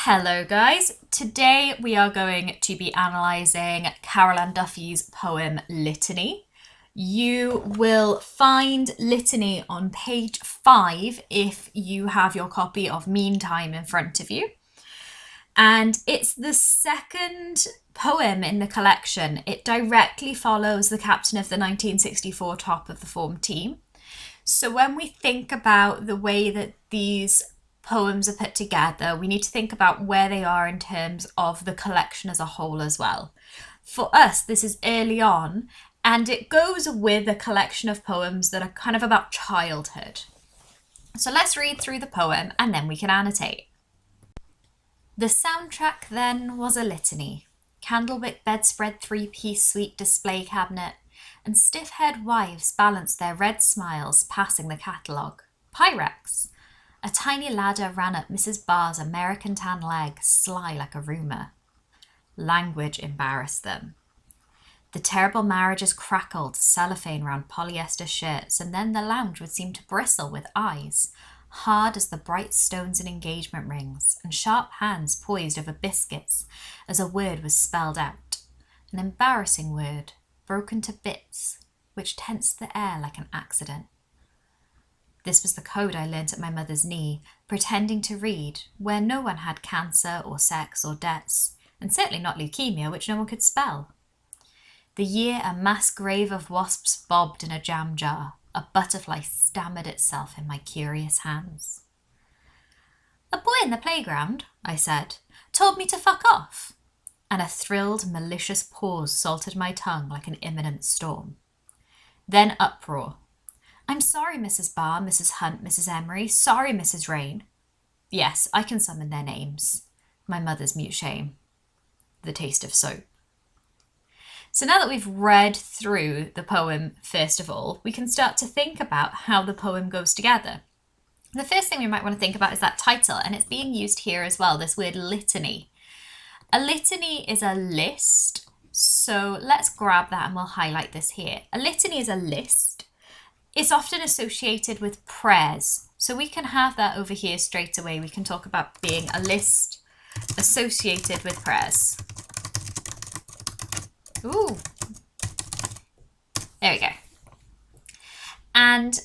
Hello guys, today we are going to be analysing Carol Ann Duffy's poem Litany. You will find Litany on page 5 if you have your copy of Meantime in front of you. And it's the second poem in the collection. It directly follows the captain of the 1964 top of the form team. So when we think about the way that these poems are put together, we need to think about where they are in terms of the collection as a whole as well. For us, this is early on, and it goes with a collection of poems that are kind of about childhood. So let's read through the poem and then we can annotate. The soundtrack then was a litany. Candlewick bedspread, three-piece suite display cabinet, and stiff-haired wives balanced their red smiles passing the catalogue. Pyrex. A tiny ladder ran up Mrs. Barr's American tan leg, sly like a rumour. Language embarrassed them. The terrible marriages crackled, cellophane round polyester shirts, and then the lounge would seem to bristle with eyes, hard as the bright stones in engagement rings, and sharp hands poised over biscuits as a word was spelled out. An embarrassing word, broken to bits, which tensed the air like an accident. This was the code I learnt at my mother's knee, pretending to read, where no one had cancer or sex or debts, and certainly not leukemia, which no one could spell. The year a mass grave of wasps bobbed in a jam jar, a butterfly stammered itself in my curious hands. A boy in the playground, I said, told me to fuck off, and a thrilled, malicious pause salted my tongue like an imminent storm. Then uproar. I'm sorry, Mrs. Barr, Mrs. Hunt, Mrs. Emery. Sorry, Mrs. Rain. Yes, I can summon their names. My mother's mute shame. The taste of soap. So now that we've read through the poem, first of all, we can start to think about how the poem goes together. The first thing we might want to think about is that title, and it's being used here as well, this word litany. A litany is a list, so let's grab that and we'll highlight this here. A litany is a list. It's often associated with prayers, so we can have that over here straight away. We can talk about being a list associated with prayers. Ooh, there we go. And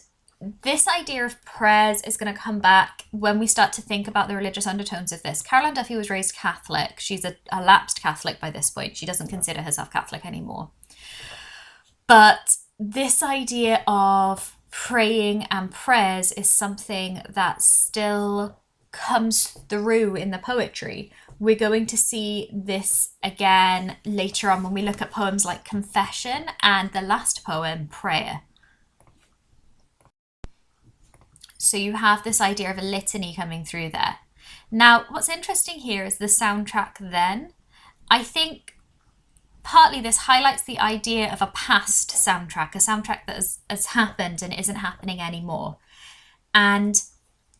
this idea of prayers is going to come back when we start to think about the religious undertones of this. Carol Ann Duffy was raised Catholic. She's a lapsed Catholic by this point. She doesn't consider herself Catholic anymore. But this idea of praying and prayers is something that still comes through in the poetry. We're going to see this again later on when we look at poems like Confession and the last poem, Prayer. So you have this idea of a litany coming through there. Now, what's interesting here is the soundtrack then. I think partly this highlights the idea of a past soundtrack, a soundtrack that has happened and isn't happening anymore. And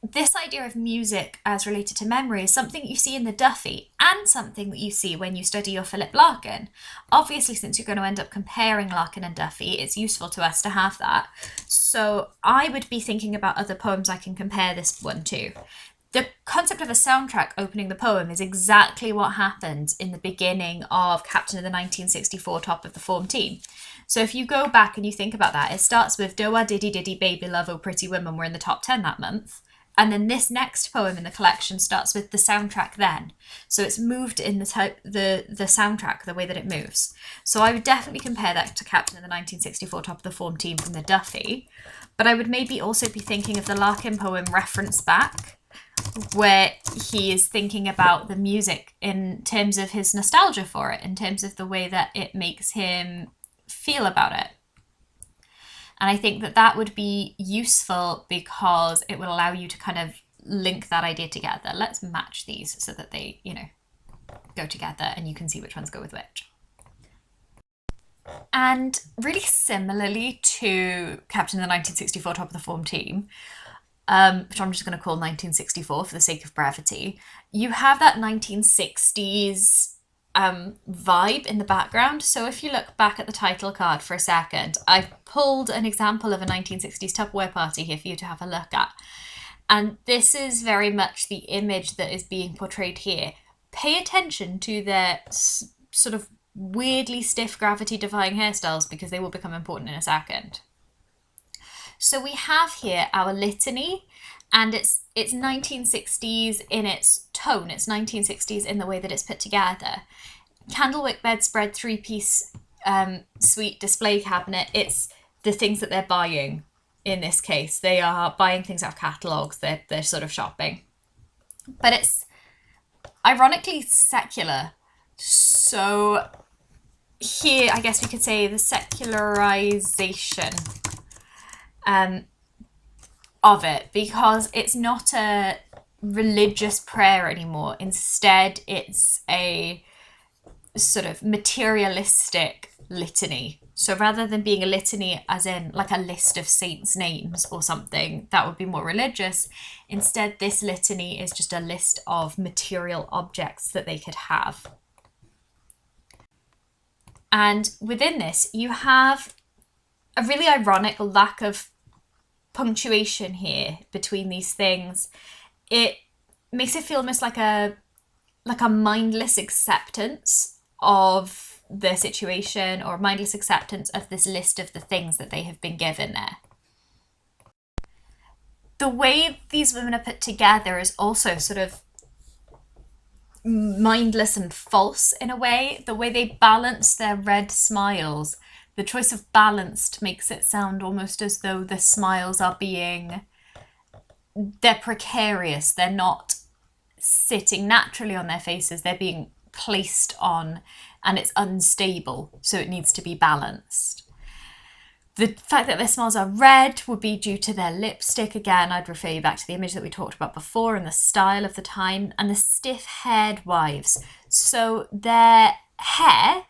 this idea of music as related to memory is something you see in the Duffy and something that you see when you study your Philip Larkin. Obviously, since you're going to end up comparing Larkin and Duffy, it's useful to us to have that. So I would be thinking about other poems I can compare this one to. The concept of a soundtrack opening the poem is exactly what happened in the beginning of Captain of the 1964 top of the form team. So if you go back and you think about that, it starts with Do-a diddy diddy baby love, oh pretty women were in the top 10 that month. And then this next poem in the collection starts with the soundtrack then. So it's moved in the soundtrack, the way that it moves. So I would definitely compare that to Captain of the 1964 top of the form team from the Duffy. But I would maybe also be thinking of the Larkin poem Reference Back, where he is thinking about the music in terms of his nostalgia for it, in terms of the way that it makes him feel about it. And I think that that would be useful because it would allow you to kind of link that idea together. Let's match these so that they, go together and you can see which ones go with which. And really similarly to Captain of the 1964 top of the form team, which I'm just going to call 1964 for the sake of brevity, you have that 1960s vibe in the background. So if you look back at the title card for a second, I've pulled an example of a 1960s Tupperware party here for you to have a look at. And this is very much the image that is being portrayed here. Pay attention to their sort of weirdly stiff gravity-defying hairstyles, because they will become important in a second. So we have here our litany, and it's 1960s in its tone. It's 1960s in the way that it's put together. Candlewick bedspread, three-piece suite display cabinet. It's the things that they're buying. In this case, they are buying things out of catalogues. They're sort of shopping. But it's ironically secular. So here, I guess we could say the secularization of it, because it's not a religious prayer anymore. Instead, it's a sort of materialistic litany. So rather than being a litany as in like a list of saints' names or something, that would be more religious. Instead, this litany is just a list of material objects that they could have. And within this, you have a really ironic lack of punctuation here between these things. It makes it feel almost like a mindless acceptance of the situation, or mindless acceptance of this list of the things that they have been given there. The way these women are put together is also sort of mindless and false in a way. The way they balance their red smiles, the choice of balanced makes it sound almost as though the smiles are they're precarious. They're not sitting naturally on their faces. They're being placed on, and it's unstable, so it needs to be balanced. The fact that their smiles are red would be due to their lipstick. Again, I'd refer you back to the image that we talked about before, and the style of the time, and the stiff-haired wives. So their hair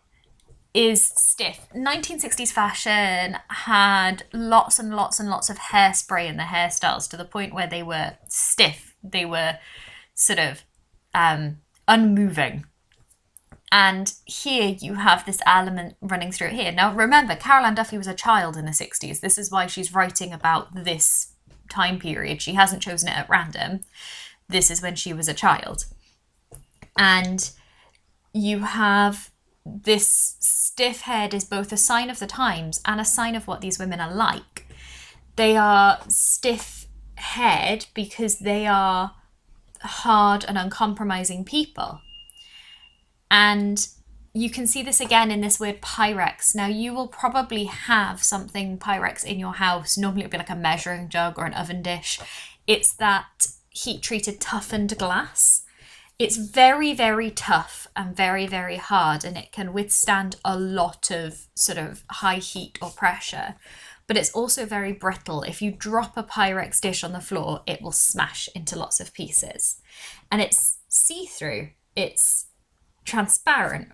is stiff. 1960s fashion had lots and lots and lots of hairspray in the hairstyles, to the point where they were stiff. They were sort of unmoving. And here you have this element running through it here. Now remember, Carol Ann Duffy was a child in the 60s. This is why she's writing about this time period. She hasn't chosen it at random. This is when she was a child. And you have this stiff head is both a sign of the times and a sign of what these women are like. They are stiff-haired because they are hard and uncompromising people. And you can see this again in this word Pyrex. Now, you will probably have something Pyrex in your house. Normally it would be like a measuring jug or an oven dish. It's that heat-treated toughened glass. It's very, very tough and very, very hard, and it can withstand a lot of sort of high heat or pressure. But it's also very brittle. If you drop a Pyrex dish on the floor, it will smash into lots of pieces. And it's see-through. It's transparent.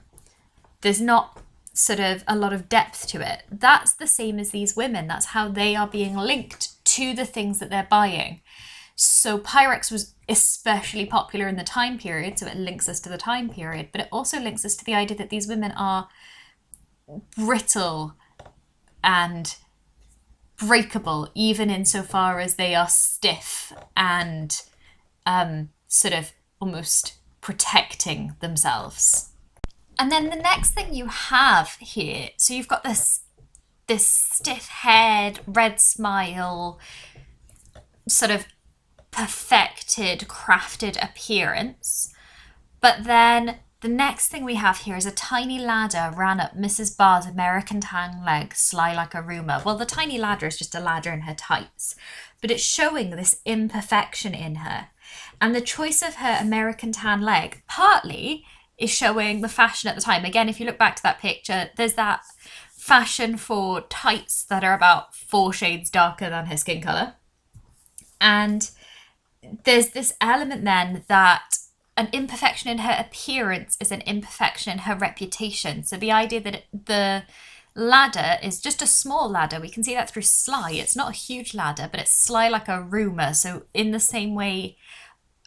There's not sort of a lot of depth to it. That's the same as these women. That's how they are being linked to the things that they're buying. So Pyrex was especially popular in the time period, so it links us to the time period, but it also links us to the idea that these women are brittle and breakable, even insofar as they are stiff and sort of almost protecting themselves. And then the next thing you have here, so you've got this stiff-haired, red smile, sort of perfected, crafted appearance. But then the next thing we have here is a tiny ladder ran up Mrs. Barr's American tan leg, sly like a rumour. Well, the tiny ladder is just a ladder in her tights, but it's showing this imperfection in her. And the choice of her American tan leg partly is showing the fashion at the time. Again, if you look back to that picture, there's that fashion for tights that are about 4 shades darker than her skin colour. And there's this element then that an imperfection in her appearance is an imperfection in her reputation. So the idea that the ladder is just a small ladder, we can see that through sly. It's not a huge ladder, but it's sly like a rumour. So in the same way,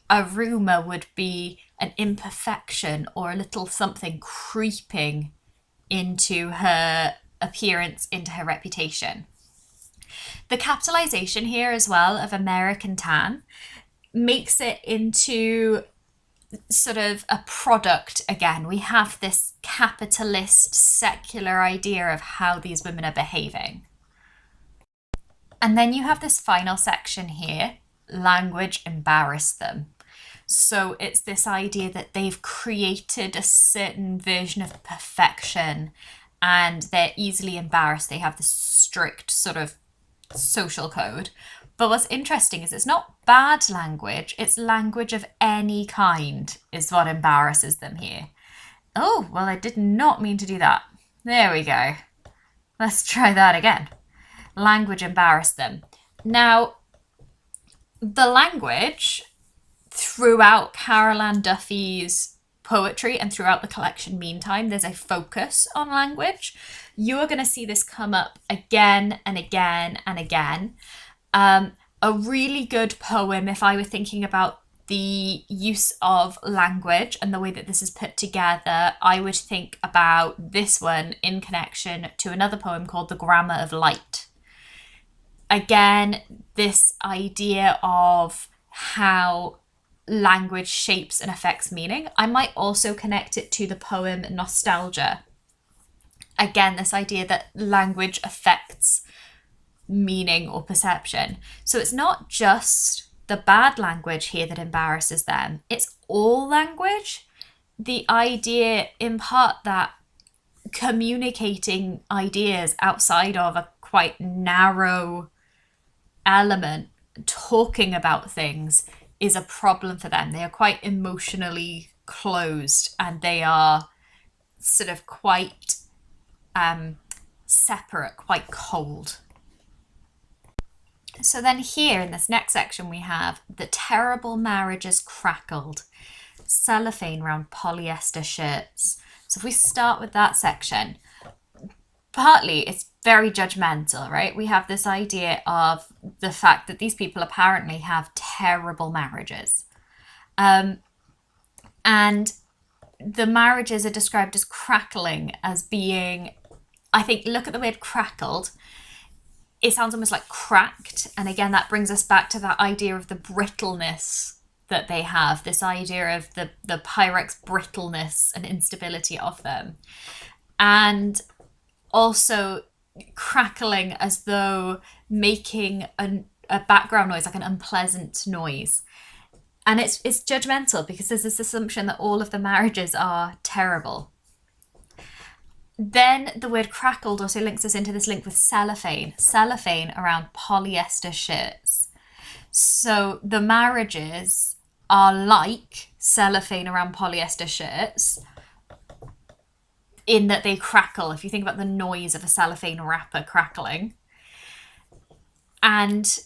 a rumour would be an imperfection or a little something creeping into her appearance, into her reputation. The capitalization here as well of American tan makes it into sort of a product again. We have this capitalist secular idea of how these women are behaving. And then you have this final section here, language embarrassed them. So it's this idea that they've created a certain version of perfection and they're easily embarrassed. They have this strict sort of social code. But what's interesting is it's not bad language, it's language of any kind is what embarrasses them here. Oh, well, I did not mean to do that. There we go. Let's try that again. Language embarrassed them. Now, the language throughout Carol Ann Duffy's poetry and throughout the collection meantime, there's a focus on language. You are going to see this come up again and again and again. A really good poem, if I were thinking about the use of language and the way that this is put together, I would think about this one in connection to another poem called The Grammar of Light. Again, this idea of how language shapes and affects meaning. I might also connect it to the poem Nostalgia. Again, this idea that language affects meaning or perception. So it's not just the bad language here that embarrasses them, it's all language. The idea in part that communicating ideas outside of a quite narrow element, talking about things, is a problem for them. They are quite emotionally closed and they are sort of quite separate, quite cold. So then here in this next section we have the terrible marriages crackled, cellophane around polyester shirts. So if we start with that section, partly it's very judgmental, right? We have this idea of the fact that these people apparently have terrible marriages. And the marriages are described as crackling, as being, I think, look at the word crackled. It sounds almost like cracked. And again, that brings us back to that idea of the brittleness that they have, this idea of the Pyrex brittleness and instability of them. And also crackling as though making a background noise, like an unpleasant noise. And it's judgmental because there's this assumption that all of the marriages are terrible. Then the word crackled also links us into this link with cellophane around polyester shirts. So the marriages are like cellophane around polyester shirts in that they crackle. If you think about the noise of a cellophane wrapper crackling. And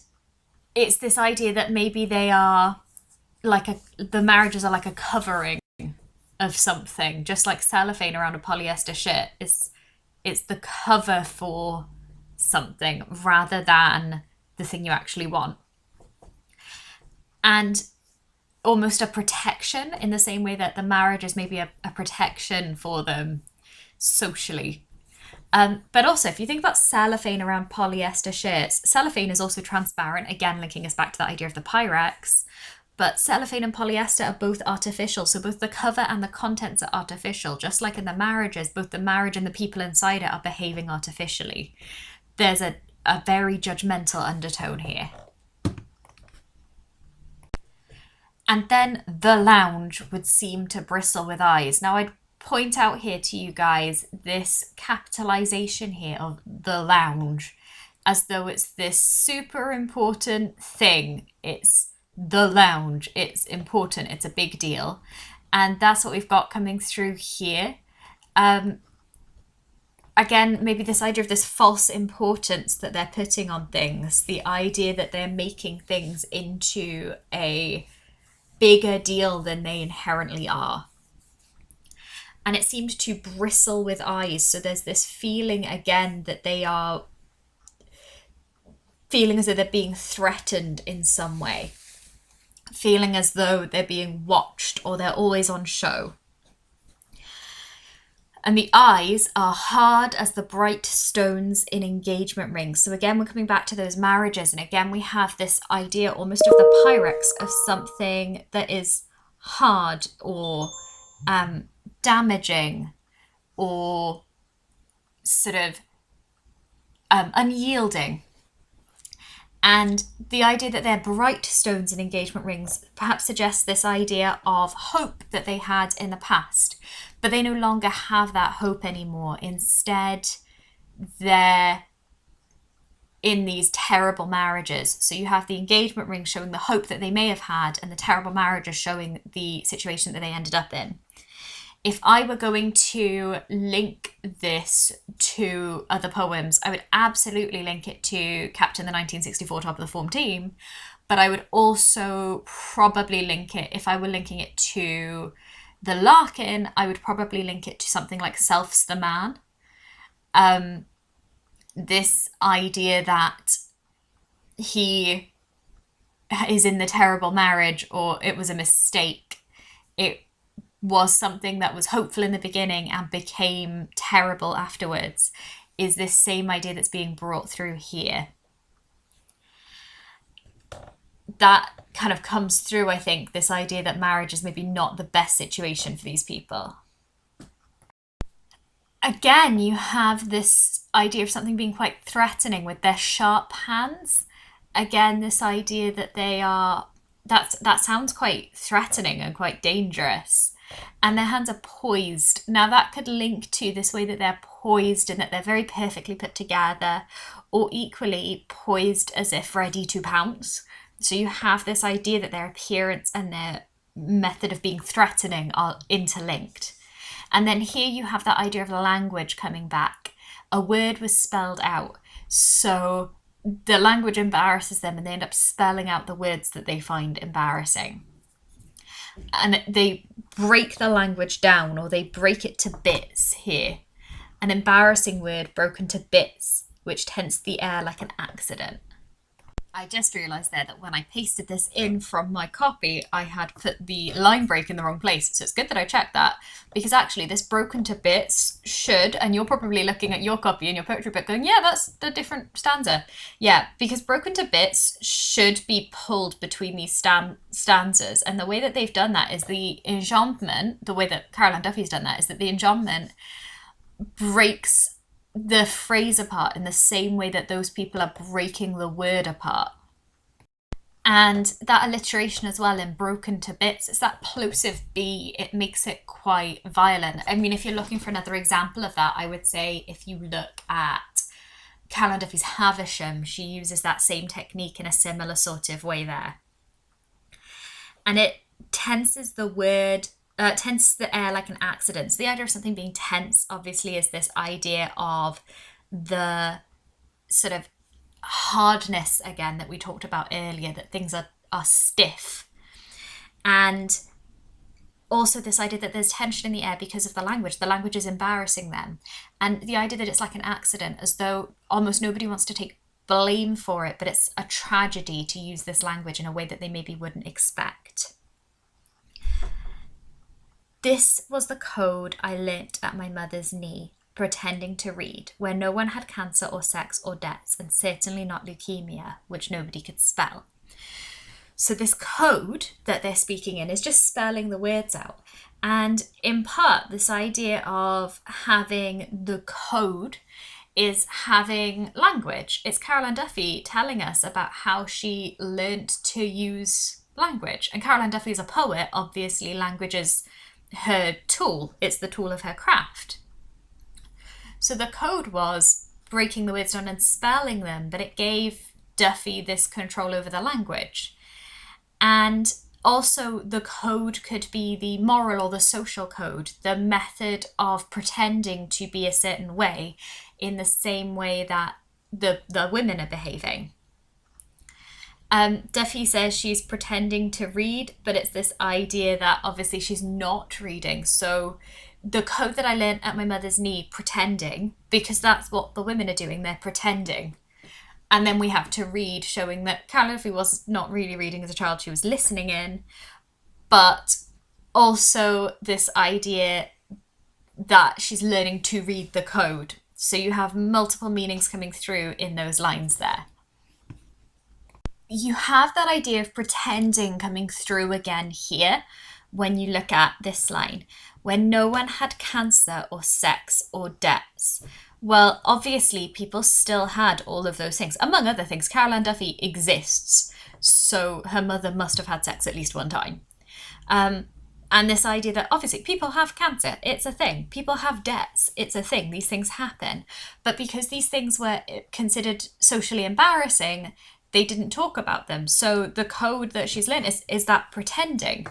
it's this idea that maybe they are like the marriages are like a covering of something, just like cellophane around a polyester shirt. It's the cover for something rather than the thing you actually want. And almost a protection in the same way that the marriage is maybe a protection for them socially. But also, if you think about cellophane around polyester shirts, cellophane is also transparent, again linking us back to that idea of the Pyrex. But cellophane and polyester are both artificial, so both the cover and the contents are artificial. Just like in the marriages, both the marriage and the people inside it are behaving artificially. There's a very judgmental undertone here. And then the lounge would seem to bristle with eyes. Now I'd point out here to you guys this capitalization here of the lounge, as though it's this super important thing. It's the lounge, it's important, it's a big deal. And that's what we've got coming through here. Again, maybe this idea of this false importance that they're putting on things, the idea that they're making things into a bigger deal than they inherently are. And it seemed to bristle with eyes. So there's this feeling again that they are feeling as though they're being threatened in some way. Feeling as though they're being watched or they're always on show. And the eyes are hard as the bright stones in engagement rings. So again, we're coming back to those marriages. And again, we have this idea almost of the Pyrex of something that is hard or damaging or sort of unyielding. And the idea that they're bright stones in engagement rings perhaps suggests this idea of hope that they had in the past, but they no longer have that hope anymore. Instead, they're in these terrible marriages. So you have the engagement ring showing the hope that they may have had, and the terrible marriages showing the situation that they ended up in. If I were going to link this to other poems, I would absolutely link it to Captain the 1964 Top of the Form Team, but I would also probably link it, if I were linking it to the Larkin, I would probably link it to something like Self's the Man. This idea that he is in the terrible marriage, or it was a mistake. It was something that was hopeful in the beginning and became terrible afterwards, is this same idea that's being brought through here. That kind of comes through, I think, this idea that marriage is maybe not the best situation for these people. Again, you have this idea of something being quite threatening with their sharp hands. Again, this idea that they are, that sounds quite threatening and quite dangerous. And their hands are poised. Now that could link to this way that they're poised and that they're very perfectly put together, or equally poised as if ready to pounce. So you have this idea that their appearance and their method of being threatening are interlinked. And then here you have that idea of language coming back. A word was spelled out. So the language embarrasses them and they end up spelling out the words that they find embarrassing. And they break the language down, or they break it to bits here. An embarrassing word broken to bits, which tents the air like an accident. I just realised there that when I pasted this in from my copy, I had put the line break in the wrong place. So it's good that I checked that, because actually this broken to bits should, and you're probably looking at your copy in your poetry book going, yeah, that's the different stanza. Yeah, because broken to bits should be pulled between these stanzas. And the way that they've done that is the enjambment, the way that Caroline Duffy's done that is that the enjambment breaks the phrase apart in the same way that those people are breaking the word apart. And that alliteration as well in broken to bits, it's that plosive B, it makes it quite violent. I mean, if you're looking for another example of that, I would say if you look at Caroline Duffy's Havisham, she uses that same technique in a similar sort of way there. And it tenses the word, tense the air like an accident. So the idea of something being tense, obviously, is this idea of the sort of hardness, again, that we talked about earlier, that things are stiff. And also this idea that there's tension in the air because of the language. The language is embarrassing them. And the idea that it's like an accident, as though almost nobody wants to take blame for it, but it's a tragedy to use this language in a way that they maybe wouldn't expect. This was the code I learnt at my mother's knee, pretending to read, where no one had cancer or sex or debts, and certainly not leukemia, which nobody could spell. So this code that they're speaking in is just spelling the words out. And in part, this idea of having the code is having language. It's Caroline Duffy telling us about how she learnt to use language. And Caroline Duffy is a poet. Obviously, language is her tool. It's the tool of her craft. So the code was breaking the words down and spelling them, but it gave Duffy this control over the language. And also the code could be the moral or the social code, the method of pretending to be a certain way in the same way that the women are behaving. Duffy says she's pretending to read, but it's this idea that obviously she's not reading. So the code that I learned at my mother's knee, pretending, because that's what the women are doing, they're pretending. And then we have to read, showing that Caroline Duffy was not really reading as a child, she was listening in. But also this idea that she's learning to read the code. So you have multiple meanings coming through in those lines there. You have that idea of pretending coming through again here when you look at this line. When no one had cancer or sex or debts. Well, obviously people still had all of those things. Among other things, Caroline Duffy exists, so her mother must have had sex at least one time. And this idea that obviously people have cancer, it's a thing. People have debts, it's a thing. These things happen. But because these things were considered socially embarrassing, they didn't talk about them. So the code that she's learned is that pretending.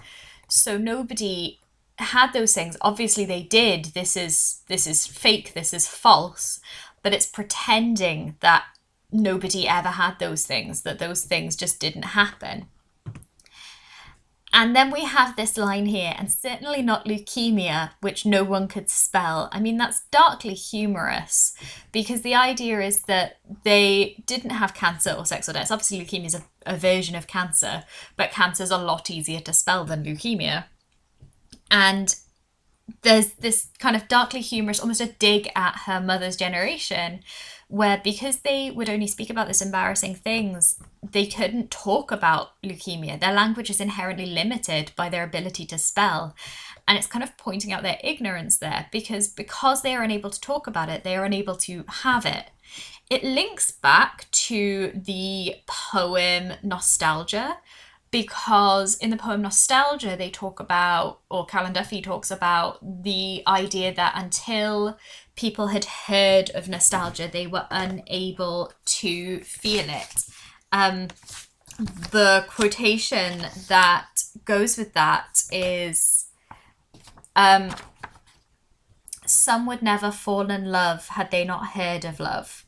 So nobody had those things. Obviously they did. This is fake, this is false. But it's pretending that nobody ever had those things, that those things just didn't happen. And then we have this line here, and certainly not leukemia, which no one could spell. I mean, that's darkly humorous, because the idea is that they didn't have cancer or sex or death. Obviously, leukemia is a version of cancer, but cancer is a lot easier to spell than leukemia. And there's this kind of darkly humorous, almost a dig at her mother's generation, where because they would only speak about this embarrassing things, they couldn't talk about leukemia. Their language is inherently limited by their ability to spell. And it's kind of pointing out their ignorance there, because they are unable to talk about it, they are unable to have it. It links back to the poem Nostalgia, because in the poem Nostalgia, they talk about, or Caroline Duffy talks about, the idea that until people had heard of nostalgia, they were unable to feel it. The quotation that goes with that is, some would never fall in love had they not heard of love.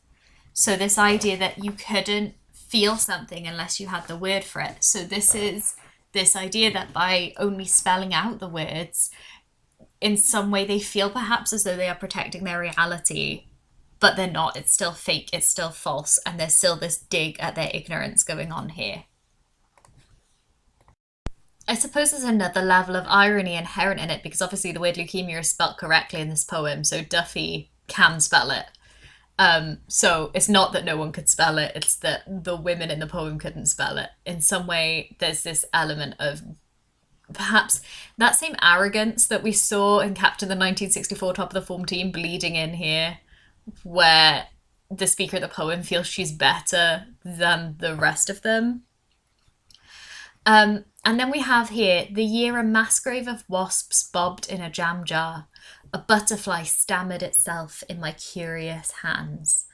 So this idea that you couldn't feel something unless you had the word for it. So this is this idea that by only spelling out the words, in some way they feel perhaps as though they are protecting their reality, but they're not. It's still fake, it's still false, and there's still this dig at their ignorance going on here. I suppose there's another level of irony inherent in it, because obviously the word leukemia is spelt correctly in this poem, so Duffy can spell it. So it's not that no one could spell it, it's that the women in the poem couldn't spell it. In some way, there's this element of perhaps that same arrogance that we saw in Captain the 1964 Top of the Form Team bleeding in here, where the speaker of the poem feels she's better than the rest of them. And then we have here, the year a mass grave of wasps bobbed in a jam jar. A butterfly stammered itself in my curious hands.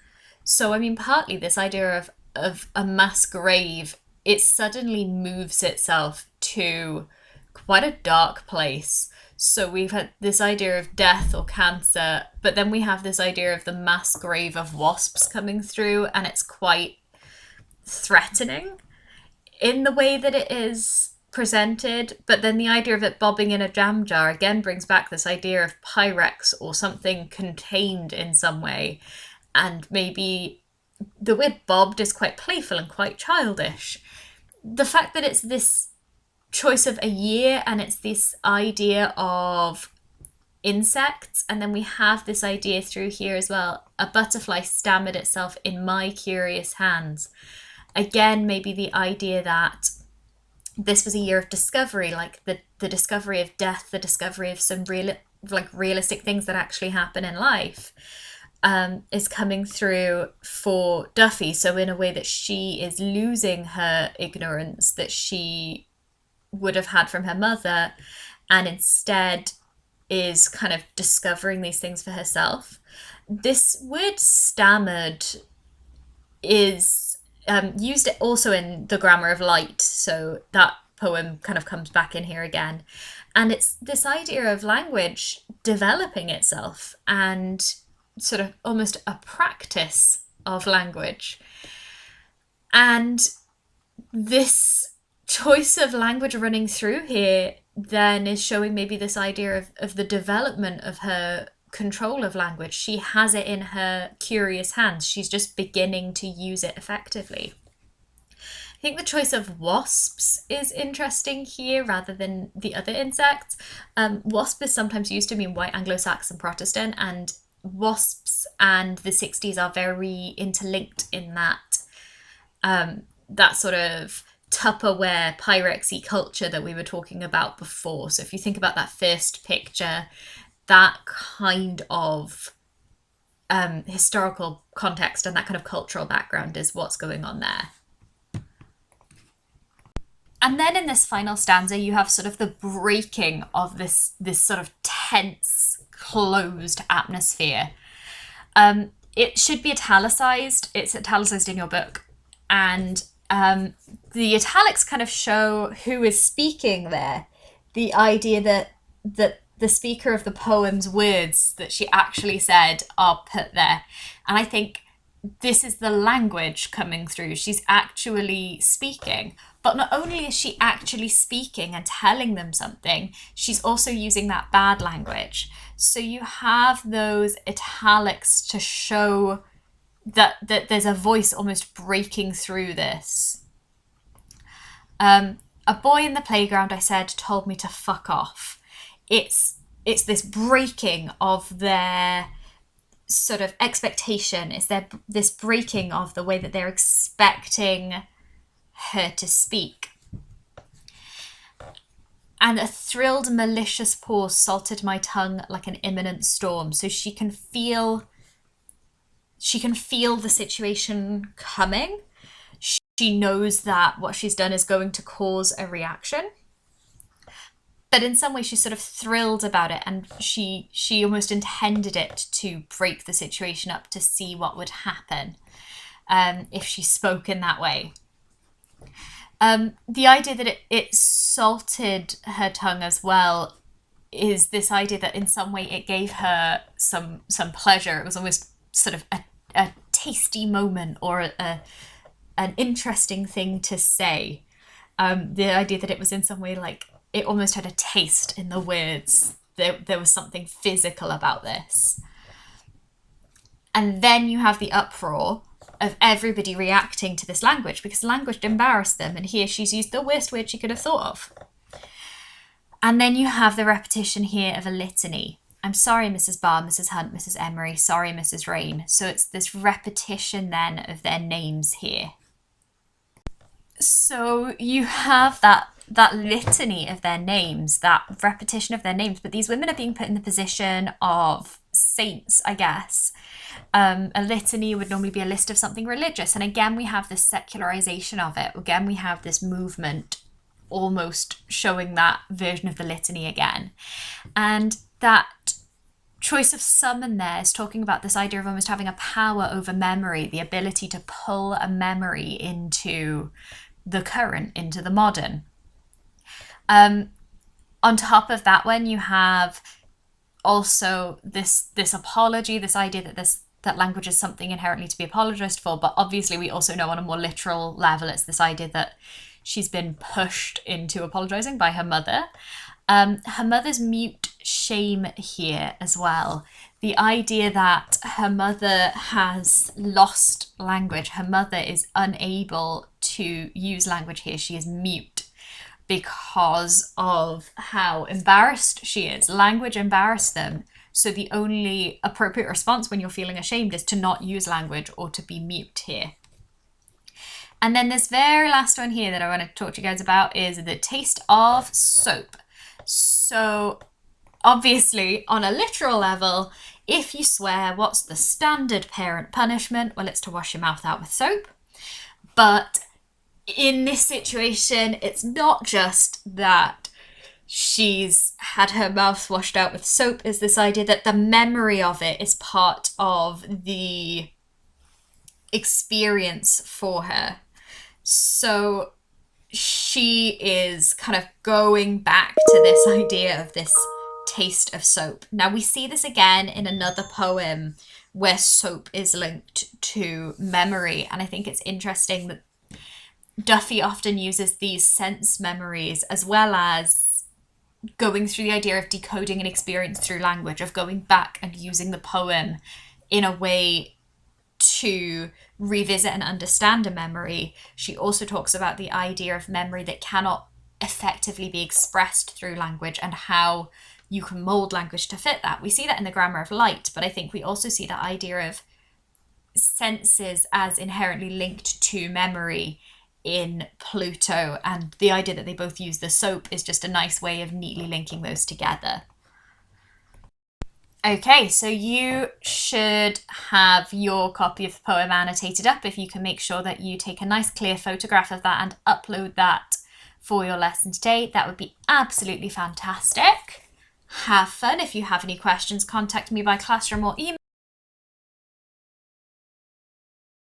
So, I mean, partly this idea of a mass grave, it suddenly moves itself to quite a dark place. So we've had this idea of death or cancer, but then we have this idea of the mass grave of wasps coming through, and it's quite threatening in the way that it is presented. But then the idea of it bobbing in a jam jar again brings back this idea of Pyrex or something contained in some way. And maybe the word bobbed is quite playful and quite childish. The fact that it's this choice of a year and it's this idea of insects, and then we have this idea through here as well, a butterfly stammered itself in my curious hands. Again, maybe the idea that this was a year of discovery, like the discovery of death, the discovery of some realistic things that actually happen in life, is coming through for Duffy. So in a way that she is losing her ignorance that she would have had from her mother, and instead is kind of discovering these things for herself. This word stammered is used also in The Grammar of Light, so that poem kind of comes back in here again. And it's this idea of language developing itself and sort of almost a practice of language. And this choice of language running through here then is showing maybe this idea of the development of her control of language. She has it in her curious hands. She's just beginning to use it effectively. think the choice of wasps is interesting here rather than the other insects. Wasp is sometimes used to mean white Anglo-Saxon Protestant, and wasps and the 60s are very interlinked in that sort of Tupperware Pyrexy culture that we were talking about before. So if you think about that first picture, that kind of historical context and that kind of cultural background is what's going on there. And then in this final stanza, you have sort of the breaking of this sort of tense, closed atmosphere. It should be italicized. It's italicized in your book. And the italics kind of show who is speaking there. The idea that the speaker of the poem's words that she actually said are put there. And I think this is the language coming through. She's actually speaking. But not only is she actually speaking and telling them something, she's also using that bad language. So you have those italics to show that there's a voice almost breaking through this. A boy in the playground, I said, told me to fuck off. It's this breaking of their sort of expectation. It's this breaking of the way that they're expecting her to speak. And a thrilled, malicious pause salted my tongue like an imminent storm. So she can feel the situation coming. She knows that what she's done is going to cause a reaction. But in some way, she's sort of thrilled about it, and she almost intended it to break the situation up to see what would happen if she spoke in that way. The idea that it salted her tongue as well is this idea that in some way it gave her some pleasure. It was almost sort of a tasty moment or an interesting thing to say. The idea that it was in some way like it almost had a taste in the words. There was something physical about this. And then you have the uproar of everybody reacting to this language because language embarrassed them, and here she's used the worst word she could have thought of. And then you have the repetition here of a litany. I'm sorry, Mrs. Barr, Mrs. Hunt, Mrs. Emery, sorry, Mrs. Rain. So it's this repetition then of their names here. So you have that litany of their names, that repetition of their names, but these women are being put in the position of saints, I guess. A litany would normally be a list of something religious, and again we have this secularization of it. Again we have this movement almost showing that version of the litany again. And that choice of summon there is talking about this idea of almost having a power over memory, the ability to pull a memory into the current, into the modern. On top of that one, you have also this apology, this idea that language is something inherently to be apologized for, but obviously we also know on a more literal level it's this idea that she's been pushed into apologizing by her mother. Her mother's mute shame here as well. The idea that her mother has lost language, her mother is unable to use language here, she is mute because of how embarrassed she is. Language embarrassed them, so the only appropriate response when you're feeling ashamed is to not use language or to be mute here. And then this very last one here that I want to talk to you guys about is the taste of soap. So obviously on a literal level, if you swear, what's the standard parent punishment? Well, it's to wash your mouth out with soap. But in this situation, it's not just that she's had her mouth washed out with soap, is this idea that the memory of it is part of the experience for her. So she is kind of going back to this idea of this taste of soap. Now we see this again in another poem where soap is linked to memory, and I think it's interesting that Duffy often uses these sense memories as well as going through the idea of decoding an experience through language, of going back and using the poem in a way to revisit and understand a memory, she also talks about the idea of memory that cannot effectively be expressed through language and how you can mold language to fit that. We see that in the grammar of light, but I think we also see that idea of senses as inherently linked to memory in Pluto, and the idea that they both use the soap is just a nice way of neatly linking those together. Okay, so you should have your copy of the poem annotated up. If you can make sure that you take a nice clear photograph of that and upload that for your lesson today, that would be absolutely fantastic. Have fun. If you have any questions, contact me by classroom or email.